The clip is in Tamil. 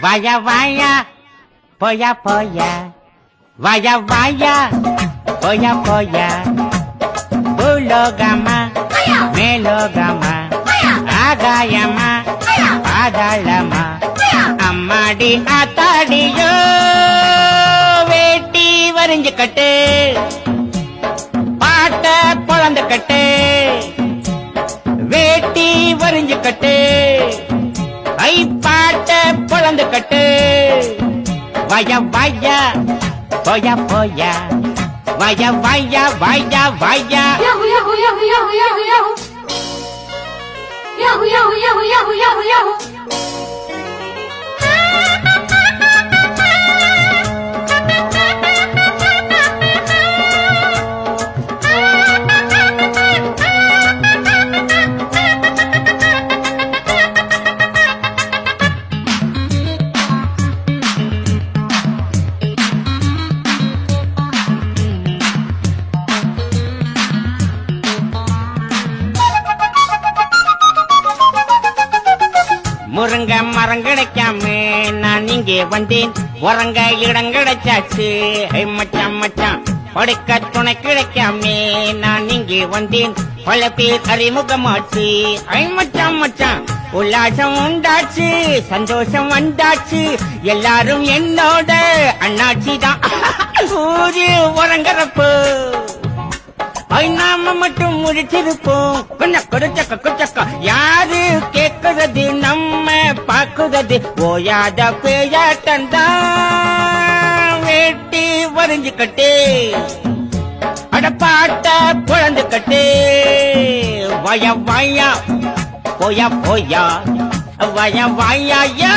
வாயா வாயா போயா போயா வாயா வாயா போயா போயா பூலோகமா மேலோகமா ஆகாயமா பாதாளமா அம்மாடி ஆத்தாடியோ வேட்டி வரிஞ்சு கட்டு பாட்ட பொழந்து கட்டு வேட்டி வரிஞ்சு கட்டு ஐ பாட்ட பொழந்து கட்டு வாயா வாயா போயா போயா வாயா வாயா வாயா வாயா Yahoo yahoo yahoo yahoo yahoo yahoo Yahoo yahoo yahoo yahoo yahoo yahoo முருங்க மரம் கிடைக்காம நான் இங்கே வந்தேன் உறங்க இடம் கிடைச்சாச்சு மச்சான் மச்சான் படுக்க துணை கிடைக்காம நான் இங்கே வந்தேன் பல பேர் அறிமுகமாச்சு மச்சான் மச்சான் உல்லாசம் உண்டாச்சு சந்தோஷம் வந்தாச்சு எல்லாரும் என்னோட அண்ணாச்சி தான் ஊரு உறங்குறப்போ நாம மட்டும் முடிச்சிருப்போம் கொஞ்சம் கொடுச்சக்க குச்சக்க யாரு கேக்குறது நம்ம பாக்குறது ஓயாத பேயாட்டம் தான் வேட்டி வரிஞ்சுக்கட்டே அடப்பாட்ட பொழந்துக்கட்டே வய வாயா போயா போயா வய வாயா